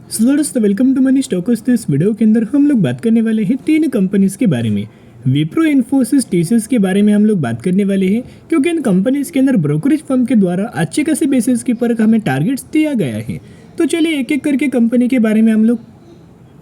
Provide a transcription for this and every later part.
सो दोस्तों welcome to money stalkers. तो इस वीडियो के अंदर हम लोग बात करने वाले हैं तीन कंपनीज के बारे में। विप्रो, इन्फोसिस, टीसीएस के बारे में हम लोग बात करने वाले हैं, क्योंकि इन कंपनीज के अंदर ब्रोकरेज फर्म के द्वारा अच्छे खासे बेसिस के ऊपर हमें टारगेट्स दिया गया है। तो चलिए एक एक करके कंपनी के बारे में हम लोग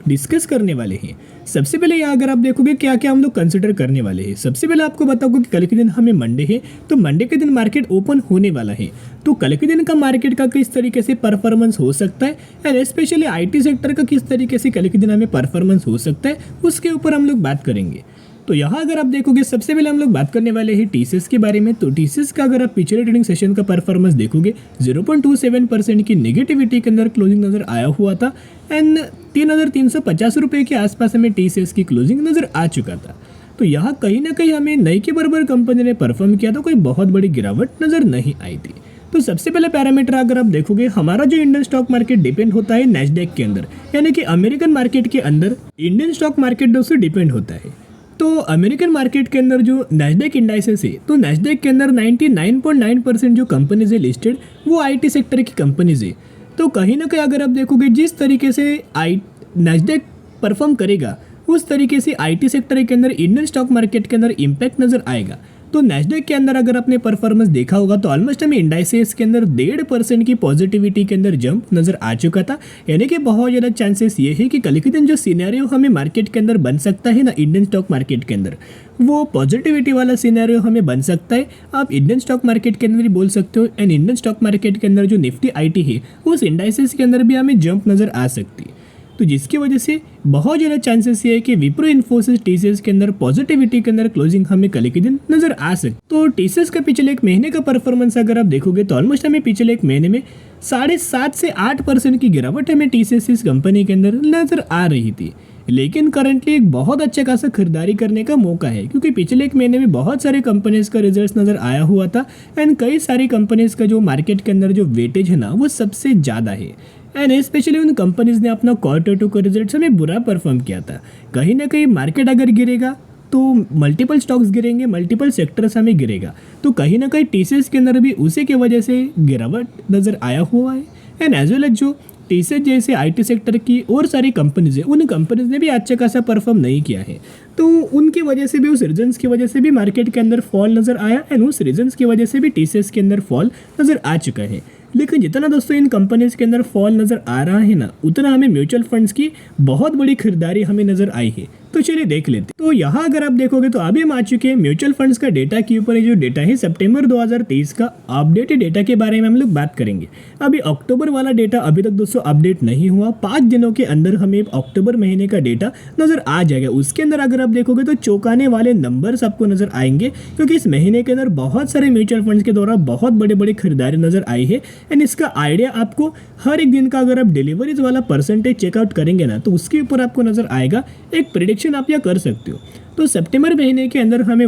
डिस्कस करने वाले हैं। सबसे पहले यहाँ अगर आप देखोगे क्या क्या हम लोग कंसिडर करने वाले हैं। सबसे पहले आपको बताऊंगा कि कल के दिन हमें मंडे है, तो मंडे के दिन मार्केट ओपन होने वाला है। तो कल के दिन का मार्केट का किस तरीके से परफॉर्मेंस हो सकता है एंड स्पेशली आईटी सेक्टर का किस तरीके से कल के दिन हमें परफॉर्मेंस हो सकता है, उसके ऊपर हम लोग बात करेंगे। तो यहाँ अगर आप देखोगे सबसे पहले हम लोग बात करने वाले हैं टीसीएस के बारे में। तो टीसीएस का अगर आप पिछले ट्रेडिंग सेशन का परफॉर्मेंस देखोगे 0.27% की नेगेटिविटी के अंदर क्लोजिंग नजर आया हुआ था एंड 3,350 रुपये के आसपास हमें टीसीएस की क्लोजिंग नजर आ चुका था। तो यहाँ कहीं ना कहीं हमें नई के बराबर कंपनी ने परफॉर्म किया, तो कोई बहुत बड़ी गिरावट नजर नहीं आई थी। तो सबसे पहले पैरामीटर अगर आप देखोगे, हमारा जो इंडियन स्टॉक मार्केट डिपेंड होता है नैस्डैक के अंदर, यानी कि अमेरिकन मार्केट के अंदर इंडियन स्टॉक मार्केट दोस्तों डिपेंड होता है। तो अमेरिकन मार्केट के अंदर जो नैस्डैक इंडाइसेस है, तो नैस्डैक के अंदर 99.9% जो कंपनीज है लिस्टेड वो आईटी सेक्टर की कंपनीज है। तो कहीं ना कहीं अगर आप देखोगे जिस तरीके से नैस्डैक परफॉर्म करेगा, उस तरीके से आईटी सेक्टर के अंदर इंडियन स्टॉक मार्केट के अंदर इम्पैक्ट नजर आएगा। तो नैस्डैक के अंदर अगर आपने परफॉर्मेंस देखा होगा तो ऑलमोस्ट हमें इंडाइसेस के अंदर 1.5% की पॉजिटिविटी के अंदर जंप नजर आ चुका था। यानी कि बहुत ज़्यादा चांसेस ये है कि कल के दिन जो सिनेरियो हमें मार्केट के अंदर बन सकता है ना, इंडियन स्टॉक मार्केट के अंदर वो पॉजिटिविटी वाला सिनेरियो हमें बन सकता है। आप इंडियन स्टॉक मार्केट के अंदर भी बोल सकते हो एंड इंडियन स्टॉक मार्केट के अंदर जो निफ्टी आईटी है उस इंडाइसेस के अंदर भी हमें जंप नजर आ सकती है। तो जिसकी वजह से बहुत ज़्यादा चांसेस ये है कि विप्रो, इन्फोसिस, टीसीएस के अंदर पॉजिटिविटी के अंदर क्लोजिंग हमें कल के दिन नजर आ सकती। तो टीसीएस का पिछले एक महीने का परफॉर्मेंस अगर आप देखोगे तो ऑलमोस्ट हमें पिछले एक महीने में 7.5 से 8% की गिरावट हमें टीसीएस इस कंपनी के अंदर नजर आ रही थी। लेकिन करंटली एक बहुत अच्छा खासा खरीदारी करने का मौका है, क्योंकि पिछले एक महीने में बहुत सारे कंपनीज का रिजल्ट्स नजर आया हुआ था एंड कई सारी कंपनीज का जो मार्केट के अंदर जो वेटेज है ना वो सबसे ज़्यादा है एंड स्पेशली उन कंपनीज ने अपना क्वार्टर 2 का रिजल्ट में बुरा परफॉर्म किया था। कहीं ना कहीं मार्केट अगर गिरेगा तो मल्टीपल स्टॉक्स गिरेंगे, मल्टीपल सेक्टर्स हमें गिरेगा। तो कहीं ना कहीं टीसीएस के अंदर भी उसी की वजह से गिरावट नज़र आया हुआ है एंड एज वेल एज जो टीसीएस जैसे आईटी सेक्टर की और सारी कंपनीज है, उन कंपनीज ने भी अच्छा खासा परफॉर्म नहीं किया है। तो उनकी वजह से भी, उस रीजन्स की वजह से भी मार्केट के अंदर फॉल नज़र आया एंड उस रीजन्स की वजह से भी टीसीएस के अंदर फॉल नज़र आ चुका है। लेकिन जितना दोस्तों इन कंपनीज के अंदर फॉल नज़र आ रहा है ना, उतना हमें म्यूचुअल फंड्स की बहुत बड़ी खरीदारी हमें नज़र आई है। तो चलिए देख लेते हैं। तो यहाँ अगर आप देखोगे तो अभी हम आ चुके हैं म्यूचुअल फंड्स का डेटा के ऊपर। जो डेटा है सितंबर 2023 का अपडेटेड डेटा के बारे में हम लोग बात करेंगे। अभी अक्टूबर वाला डेटा अभी तक दोस्तों अपडेट नहीं हुआ। 5 दिनों के अंदर हमें अक्टूबर महीने का डेटा नजर आ जाएगा। उसके अंदर अगर आप देखोगे तो चौंकाने वाले नंबर्स आपको नजर आएंगे, क्योंकि इस महीने के अंदर बहुत सारे म्यूचुअल फंड्स के द्वारा बहुत बड़े बड़े खरीदारी नजर आई है एंड इसका आइडिया आपको हर एक दिन का अगर आप डिलीवरीज वाला परसेंटेज चेकआउट करेंगे ना, तो उसके ऊपर आपको नजर आएगा। एक प्रिडिक्शन आप यह कर सकते हो। तो सितंबर महीने के अंदर हमें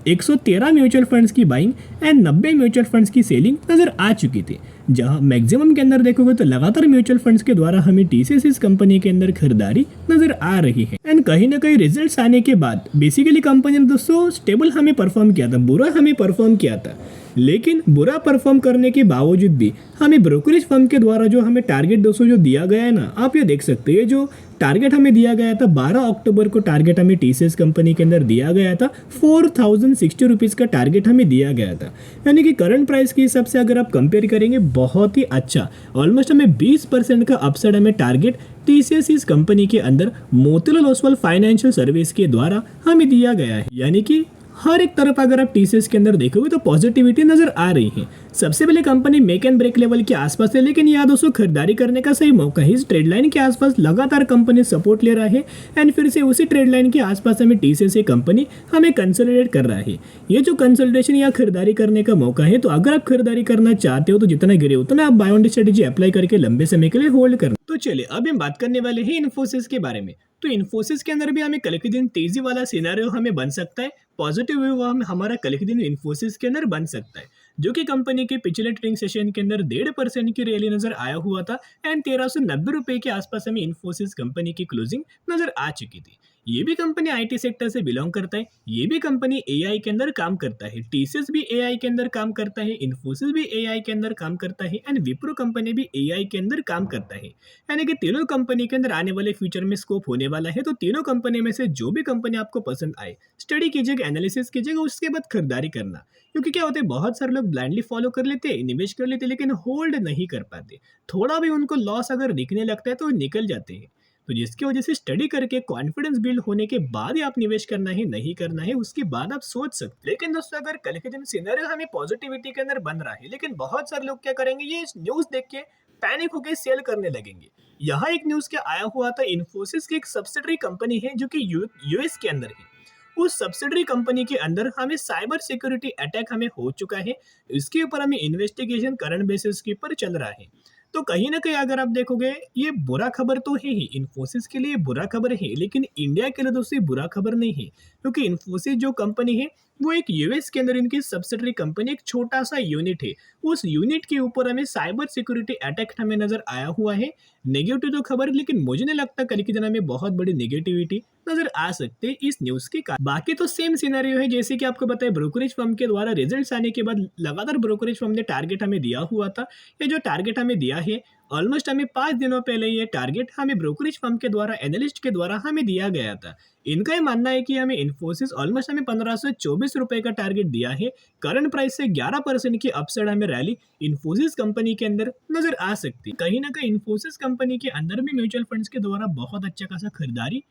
113 म्यूचुअल फंड्स की बाइंग एंड 90 म्यूचुअल फंड्स की सेलिंग नजर आ चुकी थी, जहां मैक्सिमम के अंदर देखोगे तो लगातार म्यूचुअल फंड्स के द्वारा हमें टीसीएस इस कंपनी के अंदर खरीदारी नजर आ रही है एंड कहीं ना कहीं रिजल्ट्स आने के बाद बेसिकली कंपनी ने दोस्तों स्टेबल हमें परफॉर्म किया था, बुरा हमें परफॉर्म किया था। लेकिन बुरा परफॉर्म करने के बावजूद भी हमें ब्रोकरेज फर्म के द्वारा जो हमें टारगेट दोस्तों जो दिया गया है ना, आप ये देख सकते हैं। जो टारगेट हमें दिया गया था 12 अक्टूबर को, टारगेट हमें टीसीएस कंपनी के अंदर दिया गया था 4060 रुपीज़ का टारगेट हमें दिया गया था। यानी कि करंट प्राइस के हिसाब से अगर आप कंपेयर करेंगे बहुत ही अच्छा, ऑलमोस्ट हमें 20% का अपसाइड हमें टारगेट टीसीएस इस कंपनी के अंदर मोतीलाल ओसवाल फाइनेंशियल सर्विस के द्वारा हमें दिया गया है। यानी कि हर एक तरफ अगर आप टीसीएस के अंदर देखोगे तो पॉजिटिविटी नजर आ रही है। सबसे पहले company make and break level के आसपास है, लेकिन यहाँ दोस्तों खरीदारी करने का सही मौका है। इस ट्रेड लाइन के आसपास लगातार कंपनी सपोर्ट ले रहा है एंड फिर से उसी ट्रेड लाइन के आसपास हमें टीसीएस कंपनी हमें कंसोलिडेट कर रहा है। ये जो कंसोलिडेशन या खरीदारी करने का मौका है, तो अगर आप खरीदारी करना चाहते हो तो जितना गिरे उतना आप बाय ऑन स्ट्रेटेजी अप्लाई करके लंबे समय के लिए होल्ड करना। तो चलिए अभी हम बात करने वाले हैं इन्फोसिस के बारे में। तो इन्फोसिस के अंदर भी हमें कल के दिन तेजी वाला सिनेरियो हमें बन सकता है, पॉजिटिव व्यू हमारा कल के दिन इन्फोसिस के अंदर बन सकता है, जो कि कंपनी के पिछले ट्रेडिंग सेशन के अंदर 1.5% की रैली नजर आया हुआ था एंड 1390 रुपए के आसपास हमें इन्फोसिस कंपनी की क्लोजिंग नजर आ चुकी थी। ये भी कंपनी आईटी सेक्टर से बिलोंग करता है, ये भी कंपनी एआई के अंदर काम करता है, टीसीएस भी एआई के अंदर काम करता है, इन्फोसिस भी एआई के अंदर काम करता है एंड विप्रो कंपनी भी एआई के अंदर काम करता है। यानी कि तीनों कंपनी के अंदर आने वाले फ्यूचर में स्कोप होने वाला है। तो तीनों कंपनी में से जो भी कंपनी आपको पसंद आए, स्टडी कीजिएगा, एनालिसिस कीजिएगा, उसके बाद खरीदारी करना। क्योंकि क्या होता है, बहुत सारे लोग ब्लाइंडली फॉलो कर लेते हैं, निवेश कर लेते हैं, लेकिन होल्ड नहीं कर पाते। थोड़ा भी उनको लॉस अगर दिखने लगता है तो निकल जाते हैं। तो जिसकी वजह से स्टडी करके कॉन्फिडेंस बिल्ड होने के बाद ही आप निवेश करना है, नहीं करना है उसके बाद आप सोच सकते। लेकिन दोस्तों, अगर कल के दिन सिनेरियो हमें पॉजिटिविटी के अंदर बन रहा है, लेकिन बहुत सारे लोग क्या करेंगे, ये न्यूज देख के पैनिक होकर सेल करने लगेंगे। यहाँ एक न्यूज क्या आया हुआ था, इन्फोसिस की एक सब्सिडरी कंपनी है जो कि यूएस के अंदर है। उस सब्सिडरी कंपनी के अंदर हमें साइबर सिक्योरिटी अटैक हमें हो चुका है। इसके ऊपर हमें इन्वेस्टिगेशन करंट बेसिस के ऊपर चल रहा है। तो कहीं ना कहीं अगर आप देखोगे, ये बुरा खबर तो है ही, इन्फोसिस के लिए बुरा खबर है, लेकिन इंडिया के लिए दोस्तों बुरा खबर नहीं है। क्योंकि इन्फोसिस जो कंपनी है वो एक यूएस के अंदर इनकी सब्सिडरी कंपनी, एक छोटा सा यूनिट है। उस यूनिट के ऊपर हमें साइबर सिक्योरिटी अटैक हमें नजर आया हुआ है। नेगेटिव तो खबर, लेकिन मुझे नहीं लगता कल के दिन हमें बहुत बड़ी नेगेटिविटी नजर आ सकते हैं इस न्यूज के कारण। बाकी तो सेम सिनेरियो है जैसे कि आपको बताया, ब्रोकरेज फर्म के द्वारा रिजल्ट्स आने के बाद लगातार ब्रोकरेज फर्म ने टारगेट हमें दिया हुआ था। ये जो टारगेट हमें दिया है, ऑलमोस्ट हमें 5 दिनों पहले ये टारगेट हमें ब्रोकरेज फर्म के द्वारा, एनालिस्ट के द्वारा हमें दिया गया था। इनका ये मानना है कि हमें इन्फोसिस ऑलमोस्ट हमें 1524 रुपए का टारगेट दिया है। करंट प्राइस से 11% की अपसाइड हमें रैली इन्फोसिस कंपनी के अंदर नजर आ सकती है। कहीं ना कहीं इन्फोसिस कंपनी के अंदर भी म्यूचुअल फंड्स के द्वारा बहुत अच्छा खासा खरीदारी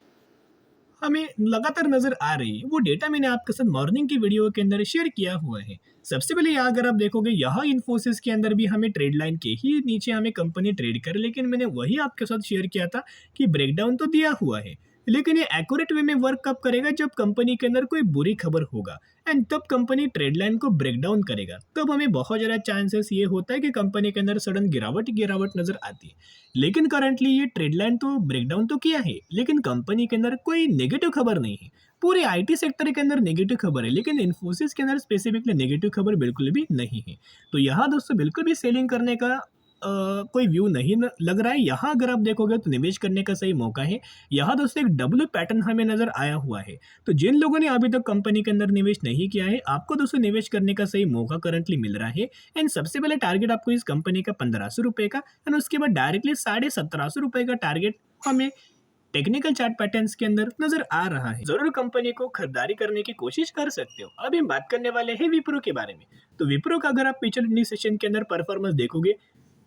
हमें लगातार नजर आ रही है। वो डेटा मैंने आपके साथ मॉर्निंग की वीडियो के अंदर शेयर किया हुआ है। सबसे पहले यहाँ अगर आप देखोगे, यहाँ इन्फोसिस के अंदर भी हमें ट्रेड लाइन के ही नीचे हमें कंपनी ट्रेड करे, लेकिन मैंने वही आपके साथ शेयर किया था कि ब्रेकडाउन तो दिया हुआ है, लेकिन ये एक्यूरेट वे में वर्क कब करेगा, जब कंपनी के अंदर कोई बुरी खबर होगा एंड तब कंपनी ट्रेड लाइन को ब्रेक डाउन करेगा। तब हमें बहुत ज़्यादा चांसेस ये होता है कि कंपनी के अंदर सडन गिरावट नजर आती है। लेकिन करंटली ये ट्रेड लाइन तो ब्रेक डाउन तो किया है, लेकिन कंपनी के अंदर कोई नेगेटिव खबर नहीं है। पूरे आईटी सेक्टर के अंदर नेगेटिव खबर है, लेकिन इन्फोसिस के अंदर स्पेसिफिकली नेगेटिव खबर बिल्कुल भी नहीं है। तो यहाँ दोस्तों बिल्कुल भी सेलिंग करने का कोई व्यू नहीं लग रहा है। यहाँ अगर आप देखोगे तो निवेश करने का सही मौका है। यहाँ दोस्तों एक डब्ल्यू पैटर्न हमें नजर आया हुआ है। तो जिन लोगों ने अभी तक कंपनी के अंदर निवेश नहीं किया है, आपको दोस्तों निवेश करने का सही मौका करंटली मिल रहा है। एंड सबसे पहले टारगेट आपको इस कंपनी का 1500 रुपए का, एंड उसके बाद डायरेक्टली 1750 रुपए का टारगेट हमें टेक्निकल चार्ट पैटर्न्स के अंदर नजर आ रहा है। जरूर कंपनी को खरीदारी करने की कोशिश कर सकते हो। अभी हम बात करने वाले हैं विप्रो के बारे में। तो विप्रो का अगर आप पिछले सेशन के अंदर परफॉर्मेंस देखोगे,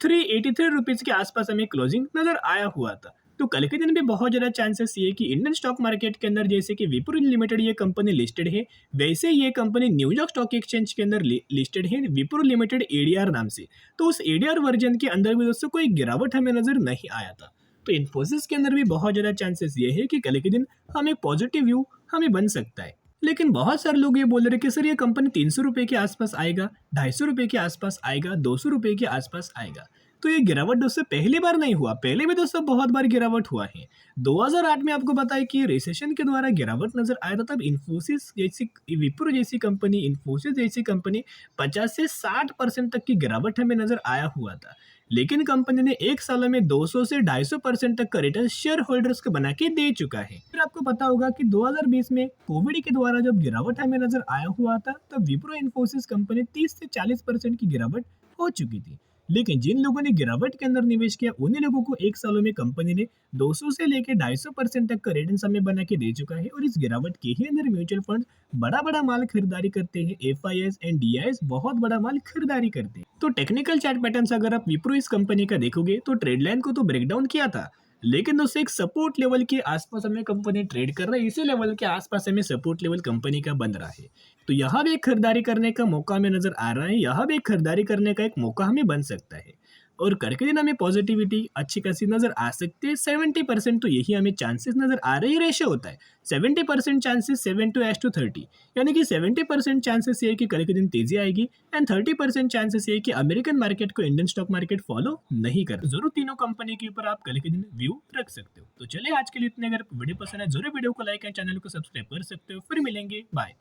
383 रुपीज के आसपास हमें क्लोजिंग नजर आया हुआ था। तो कल के दिन भी बहुत ज्यादा चांसेस ये कि इंडियन स्टॉक मार्केट के अंदर जैसे कि विप्रो लिमिटेड ये कंपनी लिस्टेड है, वैसे ये कंपनी न्यूयॉर्क स्टॉक एक्सचेंज के अंदर लिस्टेड है विप्रो लिमिटेड एडीआर नाम से। तो उस एडीआर वर्जन के अंदर भी दोस्तों कोई गिरावट हमें नजर नहीं आया था। तो इन्फोसिस के अंदर भी बहुत ज्यादा चांसेस ये है कि कल के दिन हमें पॉजिटिव व्यू हमें बन सकता है। लेकिन बहुत सारे लोग ये बोल रहे हैं कि सर ये कंपनी 300 रुपए के आसपास आएगा, 250 रुपए के आसपास आएगा, 200 रुपए के आसपास आएगा। तो ये गिरावट दोस्तों पहली बार नहीं हुआ, पहले भी दोस्तों बहुत बार गिरावट हुआ है। 2008 में आपको बताया कि रिसेशन के द्वारा गिरावट नजर आया था, तब इन्फोसिस जैसी, विप्रो जैसी कंपनी, इन्फोसिस जैसी कंपनी 50 से 60% तक की गिरावट हमें नजर आया हुआ था। लेकिन कंपनी ने एक साल में 200 से 250% तक का रिटर्न शेयर होल्डर्स को बना के दे चुका है। फिर आपको पता होगा कि 2020 में कोविड के द्वारा जब गिरावट हमें नजर आया हुआ था, तब विप्रो इन्फोसिस कंपनी 30 से 40% की गिरावट हो चुकी थी। लेकिन जिन लोगों ने गिरावट के अंदर निवेश किया, उन्हीं लोगों को एक सालों में कंपनी ने 200 से लेकर 250% तक का रिटर्न हमें बना के दे चुका है। और इस गिरावट के ही अंदर म्यूचुअल फंड बड़ा माल खरीदारी करते हैं, एफआईएस एंड डीआईएस बहुत बड़ा माल खरीदारी करते हैं। तो टेक्निकल चार्ट पैटर्न्स अगर आप विप्रो इस कंपनी का देखोगे, तो ट्रेड लाइन को तो ब्रेक डाउन किया था, लेकिन दोस्तों एक सपोर्ट लेवल के आसपास हमें कंपनी ट्रेड कर रहा है। इसी लेवल के आसपास हमें सपोर्ट लेवल कंपनी का बन रहा है। तो यहाँ भी एक खरीदारी करने का मौका हमें नजर आ रहा है। यहाँ भी एक खरीदारी करने का एक मौका हमें बन सकता है। और करके दिन हमें पॉजिटिविटी अच्छी खासी नजर आ सकती है। 70% तो यही हमें चांसेस नजर आ रही, रेशियो होता है 70% चांसेस 7:30, यानी कि 70% चांसेस ये है कि कल के दिन तेजी आएगी एंड 30% चांसेस ये है कि अमेरिकन मार्केट को इंडियन स्टॉक मार्केट फॉलो नहीं कर। जरूर तीनों कंपनी के ऊपर आप कल के दिन व्यू रख सकते हो। तो चलिए आज के लिए इतने। अगर वीडियो पसंद है जरूर वीडियो को लाइक एंड चैनल को सब्सक्राइब कर सकते हो। फिर मिलेंगे, बाय।